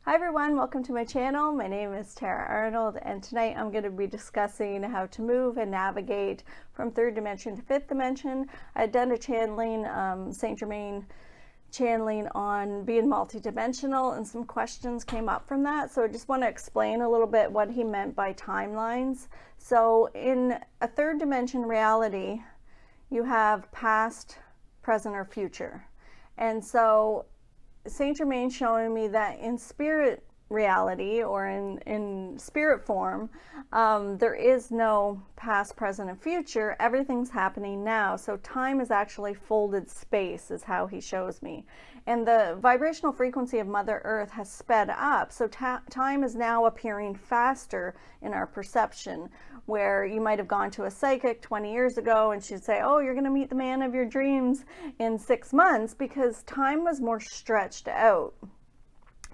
Hi everyone, welcome to my channel. My name is Tara Arnold, and tonight I'm going to be discussing how to move and navigate from third dimension to fifth dimension. I had done a channeling, St Germain channeling on being multidimensional, and some questions came up from that. So I just want to explain a little bit what he meant by timelines. So in a third dimension reality, you have past, present, or future. And so St. Germain showing me that in spirit reality, or in spirit form, there is no past, present, and future. Everything's happening now. So time is actually folded space, is how he shows me. And the vibrational frequency of Mother Earth has sped up. So time is now appearing faster in our perception, where you might have gone to a psychic 20 years ago and she'd say, oh, you're going to meet the man of your dreams in 6 months, because time was more stretched out.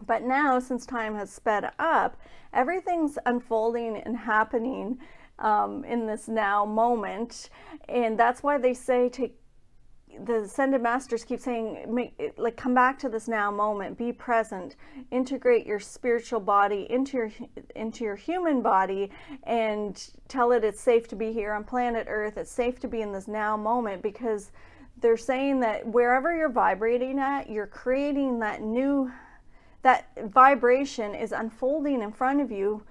But now, since time has sped up, everything's unfolding and happening in this now moment. And that's why they say the ascended masters keep saying, come back to this now moment, be present, integrate your spiritual body into your human body, and tell it it's safe to be here on planet Earth. It's safe to be in this now moment, because they're saying that wherever you're vibrating at, you're creating that vibration is unfolding in front of you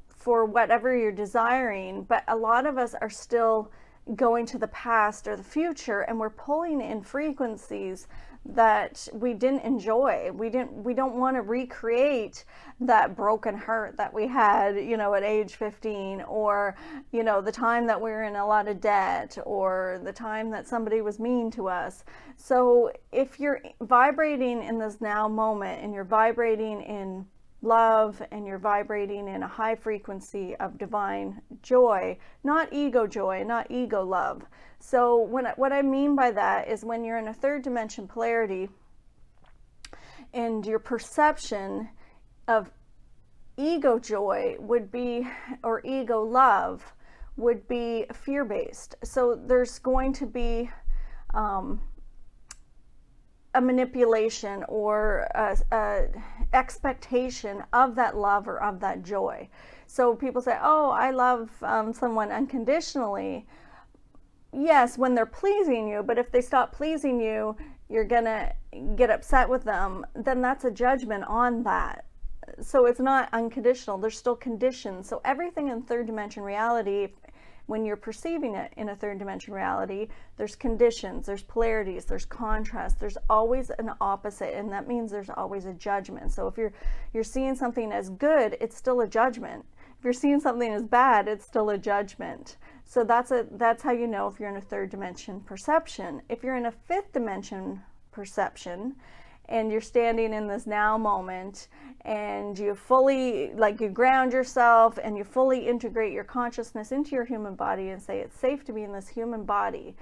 for whatever you're desiring. But a lot of us are still going to the past or the future, and we're pulling in frequencies that we didn't enjoy. We don't want to recreate that broken heart that we had, at age 15, or, the time that we were in a lot of debt, or the time that somebody was mean to us. So if you're vibrating in this now moment, and you're vibrating in love, and you're vibrating in a high frequency of divine joy, not ego joy, not ego love. So what I mean by that is, when you're in a third dimension polarity and your perception of ego joy would be, or ego love would be, fear-based. So there's going to be a manipulation or a expectation of that love or of that joy. So people say, oh, I love someone unconditionally. Yes, when they're pleasing you, but if they stop pleasing you, you're gonna get upset with them. Then that's a judgment on that. So it's not unconditional. There's still conditions. So everything in third dimension reality, when you're perceiving it in a third dimension reality, there's conditions, there's polarities, there's contrast, there's always an opposite, and that means there's always a judgment. So if you're seeing something as good, it's still a judgment. If you're seeing something as bad, it's still a judgment. So that's how you know if you're in a third dimension perception. If you're in a fifth dimension perception, and you're standing in this now moment, and you fully, you ground yourself, and you fully integrate your consciousness into your human body and say it's safe to be in this human body,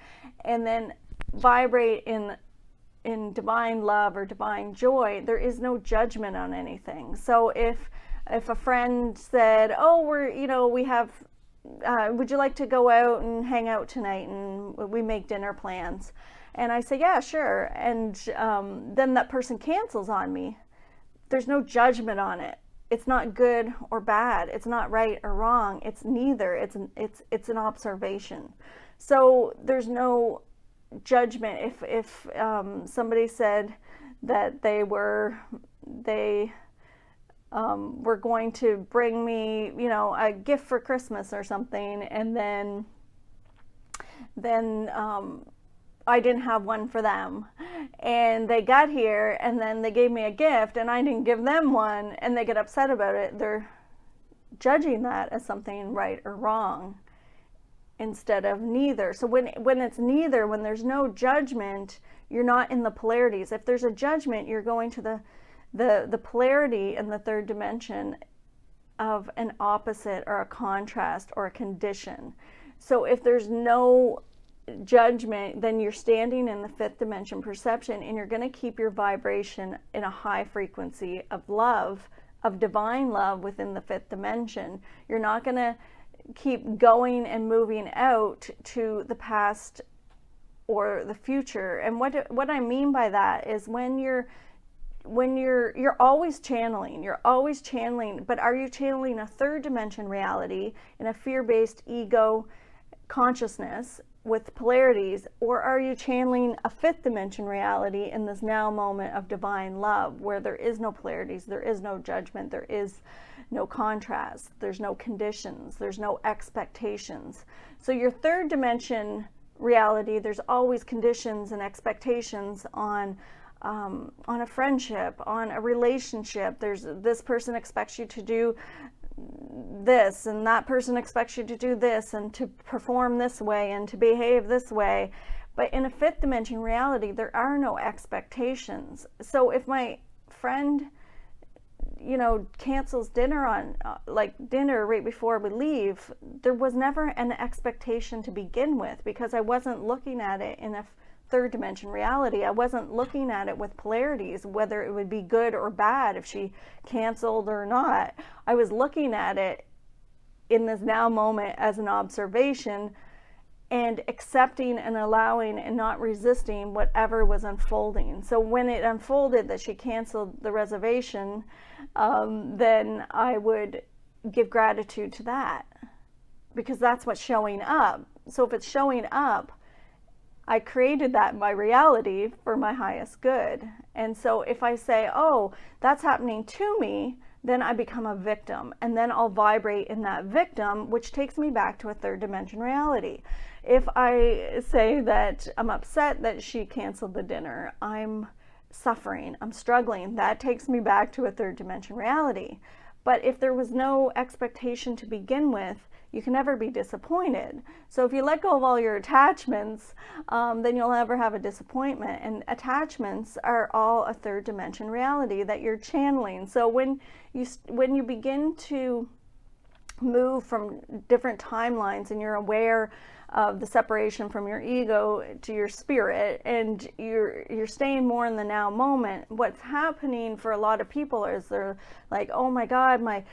and then vibrate in divine love or divine joy, there is no judgment on anything. So if a friend said, oh, we have, would you like to go out and hang out tonight, and we make dinner plans? And I say, yeah, sure. And then that person cancels on me. There's no judgment on it. It's not good or bad. It's not right or wrong. It's neither. It's an observation. So there's no judgment. If somebody said that they were going to bring me, a gift for Christmas or something, and then I didn't have one for them, and they got here and then they gave me a gift and I didn't give them one, and they get upset about it, they're judging that as something right or wrong instead of neither. So when it's neither, when there's no judgment, you're not in the polarities. If there's a judgment, you're going to the polarity in the third dimension of an opposite or a contrast or a condition. So if there's no judgment, then you're standing in the fifth dimension perception, and you're going to keep your vibration in a high frequency of love, of divine love within the fifth dimension. You're not going to keep going and moving out to the past or the future. And what I mean by that is, when you're you're always channeling, but are you channeling a third dimension reality in a fear-based ego consciousness with polarities, or are you channeling a fifth dimension reality in this now moment of divine love where there is no polarities, there is no judgment, there is no contrast, there's no conditions, there's no expectations. So your third dimension reality, there's always conditions and expectations on a friendship, on a relationship. There's this person expects you to do this, and that person expects you to do this, and to perform this way, and to behave this way. But in a fifth dimension reality, there are no expectations. So if my friend, you know, cancels dinner on dinner right before we leave, there was never an expectation to begin with, because I wasn't looking at it in a third dimension reality. I wasn't looking at it with polarities, whether it would be good or bad if she canceled or not. I was looking at it in this now moment as an observation, and accepting and allowing and not resisting whatever was unfolding. So when it unfolded that she canceled the reservation, then I would give gratitude to that, because that's what's showing up. So if it's showing up, I created that in my reality for my highest good. And so if I say, oh, that's happening to me, then I become a victim, and then I'll vibrate in that victim, which takes me back to a third dimension reality. If I say that I'm upset that she canceled the dinner, I'm suffering, I'm struggling, that takes me back to a third dimension reality. But if there was no expectation to begin with, you can never be disappointed. So if you let go of all your attachments, then you'll never have a disappointment. And attachments are all a third dimension reality that you're channeling. So when you begin to move from different timelines, and you're aware of the separation from your ego to your spirit, and you're staying more in the now moment, what's happening for a lot of people is they're like, oh my God, my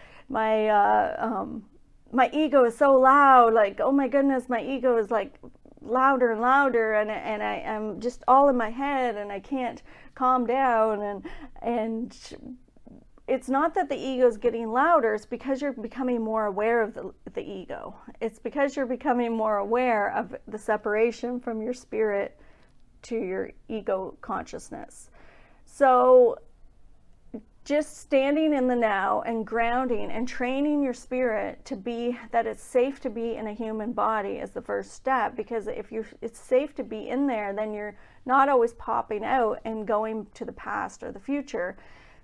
ego is so loud, like, oh my goodness, my ego is like louder and louder, and I am just all in my head, and I can't calm down, and it's not that the ego is getting louder, it's because you're becoming more aware of the ego. It's because you're becoming more aware of the separation from your spirit to your ego consciousness. So just standing in the now and grounding and training your spirit to be that it's safe to be in a human body is the first step, because if it's safe to be in there, then you're not always popping out and going to the past or the future.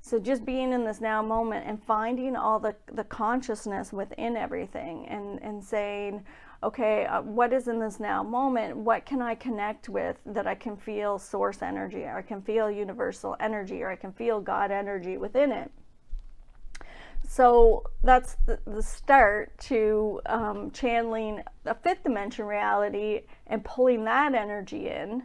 So just being in this now moment and finding all the consciousness within everything, and saying, okay, what is in this now moment? What can I connect with that I can feel source energy, or I can feel universal energy, or I can feel God energy within it? So that's the start to channeling a fifth dimension reality and pulling that energy in.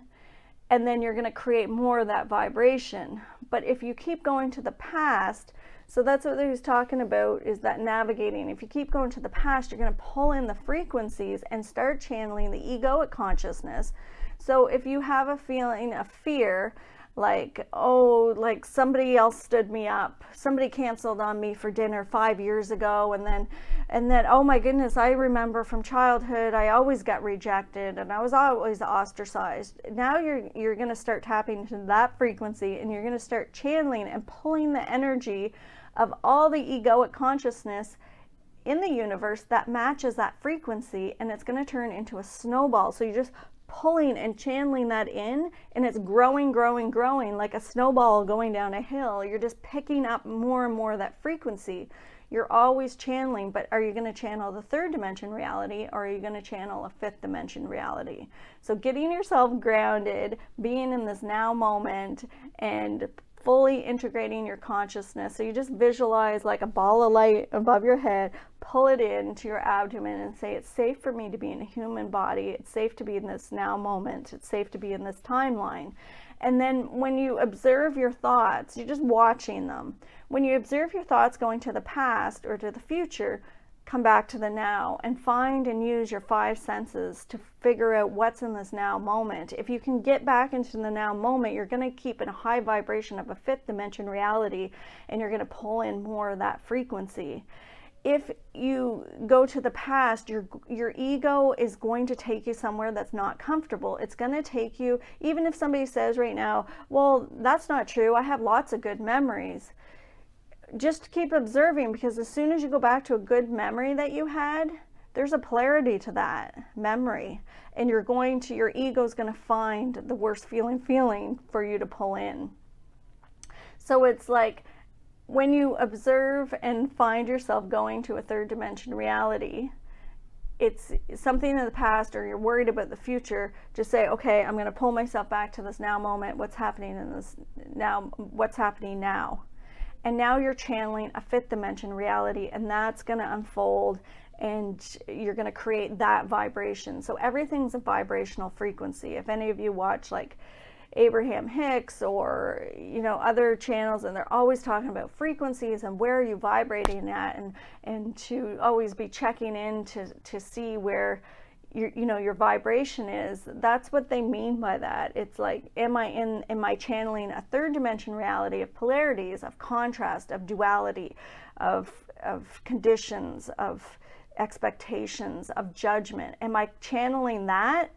And then you're going to create more of that vibration. But if you keep going to the past, so that's what he was talking about, is that navigating. If you keep going to the past, you're going to pull in the frequencies and start channeling the egoic consciousness. So if you have a feeling of fear, like, oh, like somebody else stood me up, somebody canceled on me for dinner 5 years ago, and then oh my goodness, I remember from childhood I always got rejected and I was always ostracized. Now you're going to start tapping into that frequency, and you're going to start channeling and pulling the energy of all the egoic consciousness in the universe that matches that frequency, and it's going to turn into a snowball. So you just pulling and channeling that in, and it's growing like a snowball going down a hill. You're just picking up more and more of that frequency. You're always channeling, but are you going to channel the third dimension reality, or are you going to channel a fifth dimension reality? So getting yourself grounded, being in this now moment, and fully integrating your consciousness. So you just visualize like a ball of light above your head, pull it into your abdomen, and say, it's safe for me to be in a human body. It's safe to be in this now moment. It's safe to be in this timeline. And then when you observe your thoughts, you're just watching them. When you observe your thoughts going to the past or to the future, come back to the now and find and use your five senses to figure out what's in this now moment. If you can get back into the now moment, you're going to keep in a high vibration of a fifth dimension reality, and you're going to pull in more of that frequency. If you go to the past, your ego is going to take you somewhere that's not comfortable. It's going to take you, even if somebody says right now, well, that's not true, I have lots of good memories. Just keep observing, because as soon as you go back to a good memory that you had, there's a polarity to that memory, and your ego's going to find the worst feeling for you to pull in. So it's like, when you observe and find yourself going to a third dimension reality, it's something in the past, or you're worried about the future, just say, okay, I'm going to pull myself back to this now moment. What's happening in this now? What's happening now? And now you're channeling a fifth dimension reality, and that's going to unfold, and you're going to create that vibration. So everything's a vibrational frequency. If any of you watch like Abraham Hicks or other channels, and they're always talking about frequencies and where are you vibrating at, and to always be checking in to see where your vibration is. That's what they mean by that. It's like, am I channeling a third dimension reality of polarities, of contrast, of duality, of conditions, of expectations, of judgment? Am I channeling that?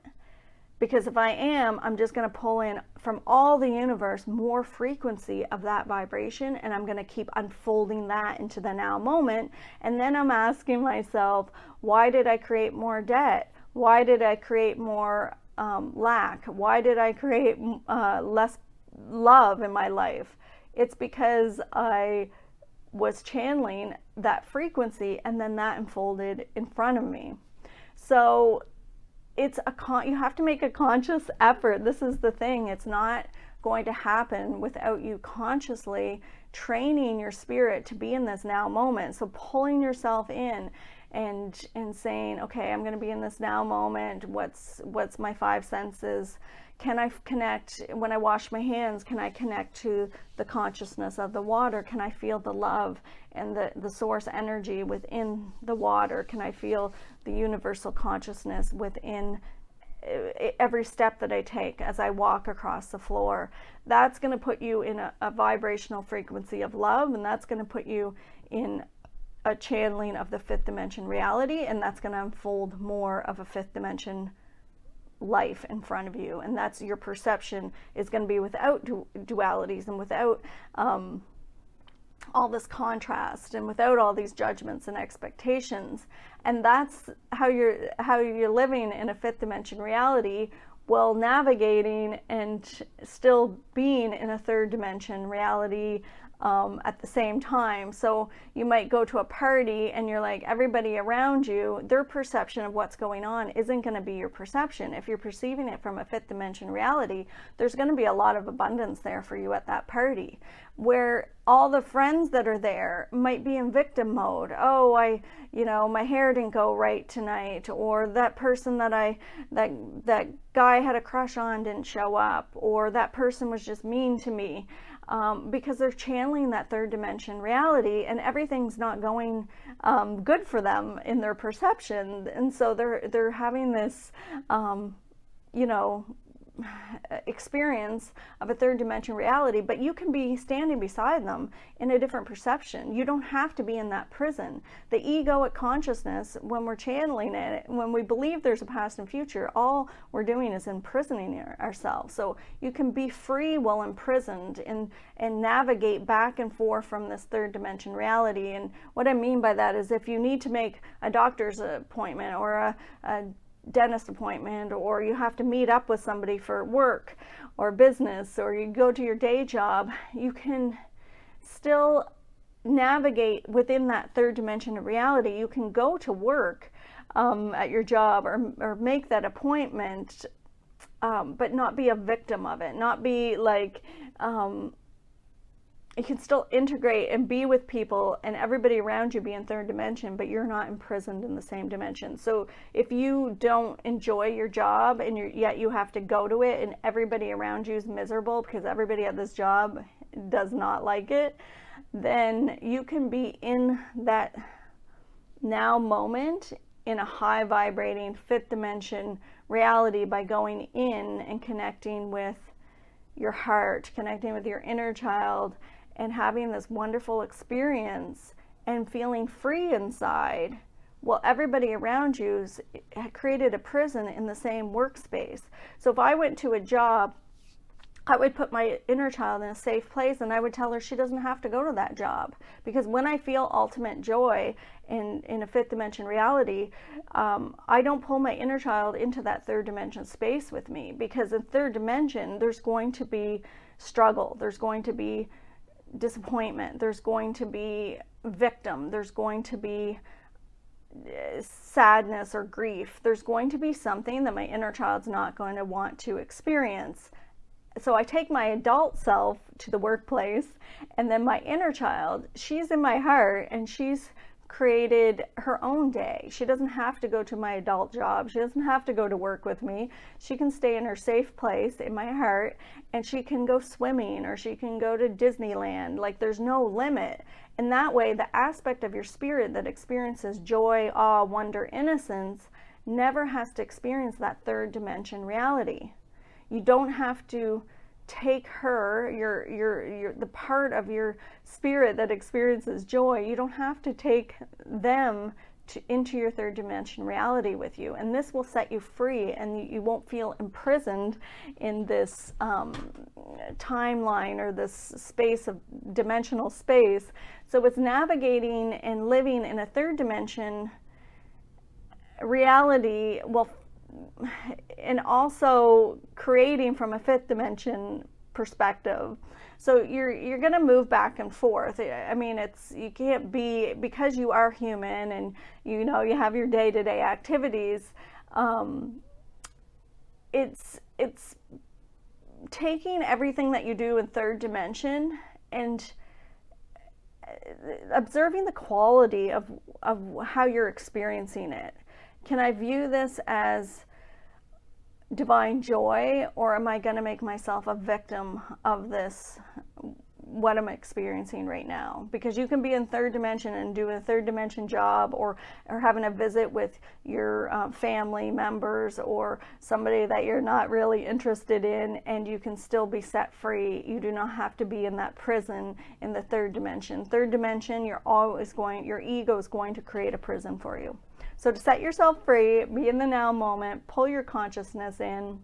Because if I am, I'm just going to pull in from all the universe more frequency of that vibration, and I'm going to keep unfolding that into the now moment. And then I'm asking myself, why did I create more debt? Why did I create more lack? Why did I create less love in my life? It's because I was channeling that frequency, and then that unfolded in front of me. So you have to make a conscious effort. This is the thing. It's not going to happen without you consciously training your spirit to be in this now moment. So pulling yourself in and saying, okay, I'm going to be in this now moment. What's my five senses? Can I connect when I wash my hands? Can I connect to the consciousness of the water? Can I feel the love and the source energy within the water? Can I feel the universal consciousness within every step that I take as I walk across the floor? That's going to put you in a vibrational frequency of love, and that's going to put you in a channeling of the fifth dimension reality, and that's going to unfold more of a fifth dimension life in front of you. And that's your perception is going to be without dualities, and without all this contrast, and without all these judgments and expectations. And that's how you're living in a fifth dimension reality, while navigating and still being in a third dimension reality at the same time. So you might go to a party, and you're like, everybody around you, their perception of what's going on isn't going to be your perception. If you're perceiving it from a fifth dimension reality, there's going to be a lot of abundance there for you at that party, where all the friends that are there might be in victim mode. Oh, my hair didn't go right tonight, or that person that guy had a crush on didn't show up, or that person was just mean to me. Because they're channeling that third dimension reality, and everything's not going good for them in their perception. And so they're having this, experience of a third dimension reality, but you can be standing beside them in a different perception. You don't have to be in that prison. The egoic consciousness, when we're channeling it, when we believe there's a past and future, all we're doing is imprisoning ourselves. So you can be free while imprisoned, and navigate back and forth from this third dimension reality. And what I mean by that is, if you need to make a doctor's appointment, or a dentist appointment, or you have to meet up with somebody for work or business, or you go to your day job, you can still navigate within that third dimension of reality. You can go to work at your job, or make that appointment, but not be a victim of it, not be like, you can still integrate and be with people, and everybody around you be in third dimension, but you're not imprisoned in the same dimension. So if you don't enjoy your job, and yet you have to go to it, and everybody around you is miserable because everybody at this job does not like it, then you can be in that now moment in a high vibrating fifth dimension reality by going in and connecting with your heart, connecting with your inner child, and having this wonderful experience and feeling free inside. Well, everybody around you had created a prison in the same workspace. So if I went to a job, I would put my inner child in a safe place, and I would tell her she doesn't have to go to that job. Because when I feel ultimate joy in a fifth dimension reality, I don't pull my inner child into that third dimension space with me. Because in third dimension, there's going to be struggle, there's going to be disappointment, there's going to be victim, there's going to be sadness or grief. There's going to be something that my inner child's not going to want to experience. So I take my adult self to the workplace, and then my inner child, she's in my heart, and she's created her own day. She doesn't have to go to my adult job. She doesn't have to go to work with me. She can stay in her safe place in my heart, and she can go swimming, or she can go to Disneyland. Like, there's no limit. And that way, the aspect of your spirit that experiences joy, awe, wonder, innocence never has to experience that third dimension reality. You don't have to take her, the part of your spirit that experiences joy, you don't have to take them into your third dimension reality with you. And this will set you free, and you won't feel imprisoned in this timeline or this space of dimensional space. So it's navigating and living in a third dimension reality, well, and also creating from a fifth dimension perspective. So you're going to move back and forth. I mean, you can't be, because you are human and you have your day-to-day activities. It's taking everything that you do in third dimension and observing the quality of how you're experiencing it. Can I view this as divine joy, or am I going to make myself a victim of this, what I'm experiencing right now? Because you can be in third dimension and do a third dimension job, or having a visit with your family members or somebody that you're not really interested in, and you can still be set free. You do not have to be in that prison in the third dimension. Third dimension, your ego is going to create a prison for you. So to set yourself free, be in the now moment, pull your consciousness in,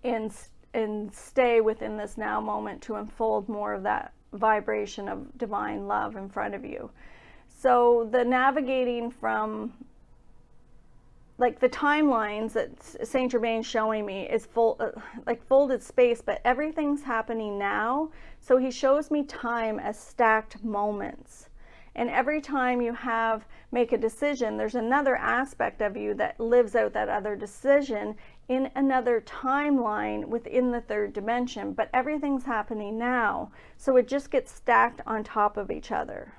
and stay within this now moment to unfold more of that vibration of divine love in front of you. So the navigating from, like, the timelines that St Germain showing me is like folded space, but everything's happening now. So he shows me time as stacked moments. And every time you make a decision, there's another aspect of you that lives out that other decision in another timeline within the third dimension. But everything's happening now. So it just gets stacked on top of each other.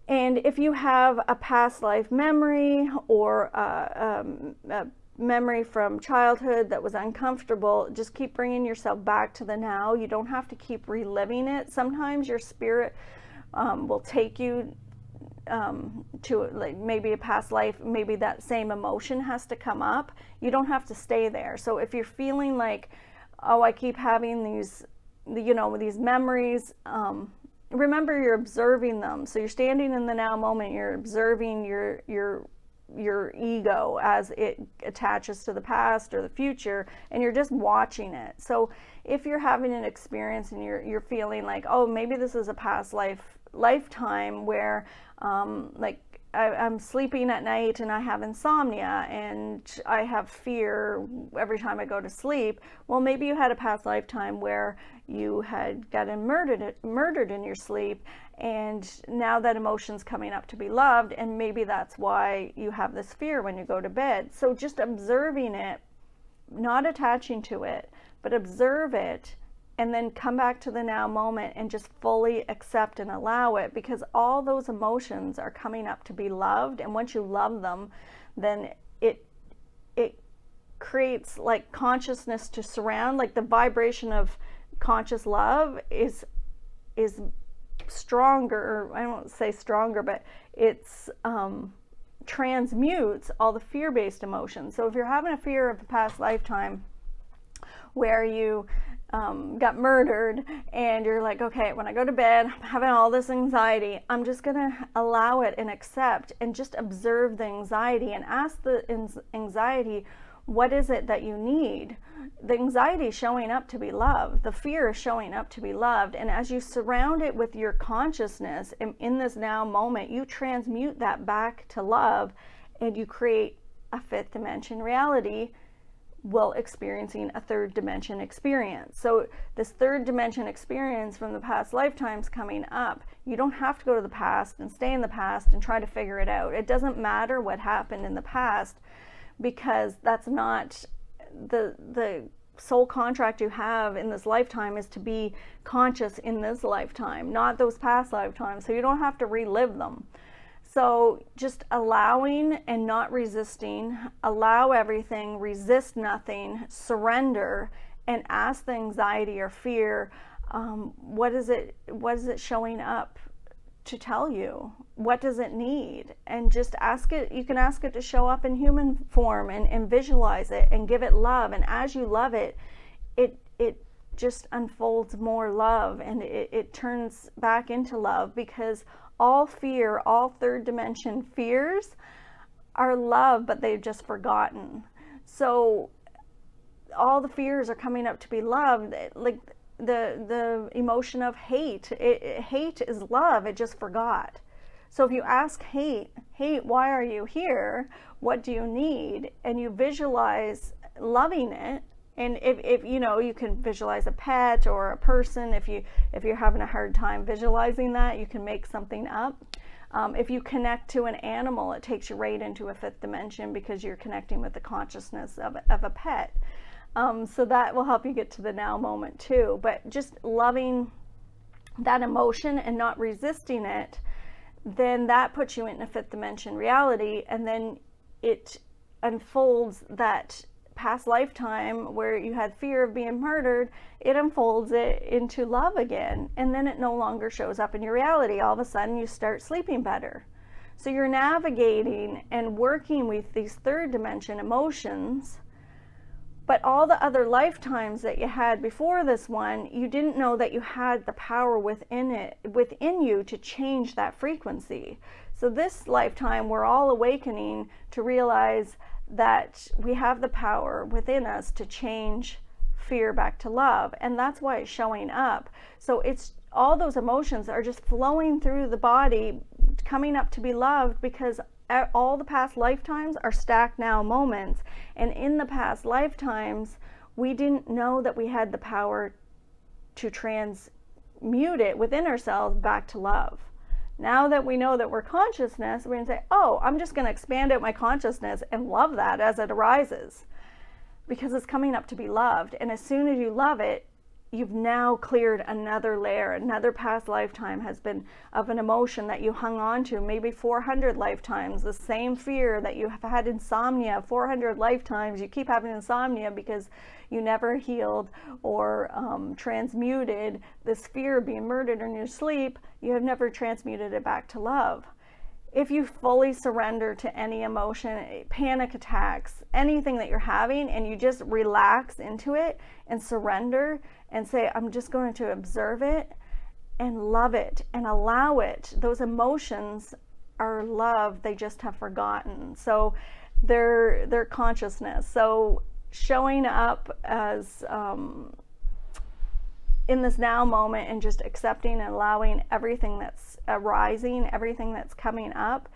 And if you have a past life memory or a memory from childhood that was uncomfortable, just keep bringing yourself back to the now. You don't have to keep reliving it. Sometimes your spirit will take you to, like, maybe a past life, maybe that same emotion has to come up. You don't have to stay there. So if you're feeling like, oh, I keep having these, these memories, remember you're observing them. So you're standing in the now moment, you're observing your ego as it attaches to the past or the future, and you're just watching it. So if you're having an experience and you're feeling like, oh, maybe this is a past lifetime where I'm sleeping at night and I have insomnia and I have fear every time I go to sleep. Well, maybe you had a past lifetime where you had gotten murdered in your sleep, and now that emotion's coming up to be loved, and maybe that's why you have this fear when you go to bed. So just observing it, not attaching to it, but observe it, and then come back to the now moment and just fully accept and allow it, because all those emotions are coming up to be loved. And once you love them, then it creates like consciousness to surround, like the vibration of conscious love is stronger, I won't say stronger, but it's transmutes all the fear-based emotions. So if you're having a fear of a past lifetime where you got murdered, and you're like, okay, when I go to bed, I'm having all this anxiety, I'm just gonna allow it and accept and just observe the anxiety and ask the anxiety, what is it that you need? The anxiety is showing up to be loved. The fear is showing up to be loved. And as you surround it with your consciousness in this now moment, you transmute that back to love, and you create a fifth dimension reality while experiencing a third dimension experience. So this third dimension experience from the past lifetimes coming up, you don't have to go to the past and stay in the past and try to figure it out. It doesn't matter what happened in the past, because that's not the soul contract you have in this lifetime, is to be conscious in this lifetime, not those past lifetimes. So you don't have to relive them. So just allowing and not resisting, allow everything, resist nothing, surrender, and ask the anxiety or fear, what is it showing up to tell you? What does it need? And just ask it. You can ask it to show up in human form and visualize it and give it love. And as you love it, it just unfolds more love, and it turns back into love, because all fear, all third dimension fears are love, but they've just forgotten. So all the fears are coming up to be loved. Like the emotion of hate, hate is love, it just forgot. So if you ask hate, why are you here? What do you need? And you visualize loving it. And if you know, you can visualize a pet or a person. If you're having a hard time visualizing that, you can make something up. If you connect to an animal, it takes you right into a fifth dimension, because you're connecting with the consciousness of a pet. So that will help you get to the now moment too. But just loving that emotion and not resisting it, then that puts you in a fifth dimension reality, and then it unfolds that past lifetime where you had fear of being murdered, it unfolds it into love again, and then it no longer shows up in your reality. All of a sudden you start sleeping better. So you're navigating and working with these third dimension emotions, but all the other lifetimes that you had before this one, you didn't know that you had the power within you to change that frequency. So this lifetime, we're all awakening to realize that we have the power within us to change fear back to love, and that's why it's showing up. So it's all those emotions are just flowing through the body, coming up to be loved, because all the past lifetimes are stacked now moments, and in the past lifetimes we didn't know that we had the power to transmute it within ourselves back to love. Now that we know that we're consciousness, we're going to say, oh, I'm just going to expand out my consciousness and love that as it arises, because it's coming up to be loved. And as soon as you love it, you've now cleared another layer. Another past lifetime has been of an emotion that you hung on to, maybe 400 lifetimes. The same fear that you have had insomnia 400 lifetimes. You keep having insomnia because you never healed or transmuted this fear of being murdered in your sleep. You have never transmuted it back to love. If you fully surrender to any emotion, panic attacks, anything that you're having, and you just relax into it and surrender and say, I'm just going to observe it and love it and allow it. Those emotions are love, they just have forgotten. So they're consciousness. So showing up as in this now moment and just accepting and allowing everything that's arising, everything that's coming up,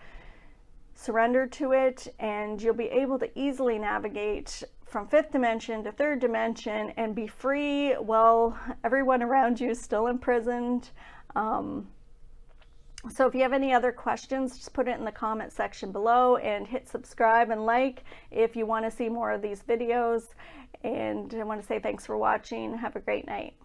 surrender to it, and you'll be able to easily navigate from fifth dimension to third dimension and be free while everyone around you is still imprisoned. So if you have any other questions, just put it in the comment section below, and hit subscribe and like if you want to see more of these videos. And I want to say thanks for watching. Have a great night.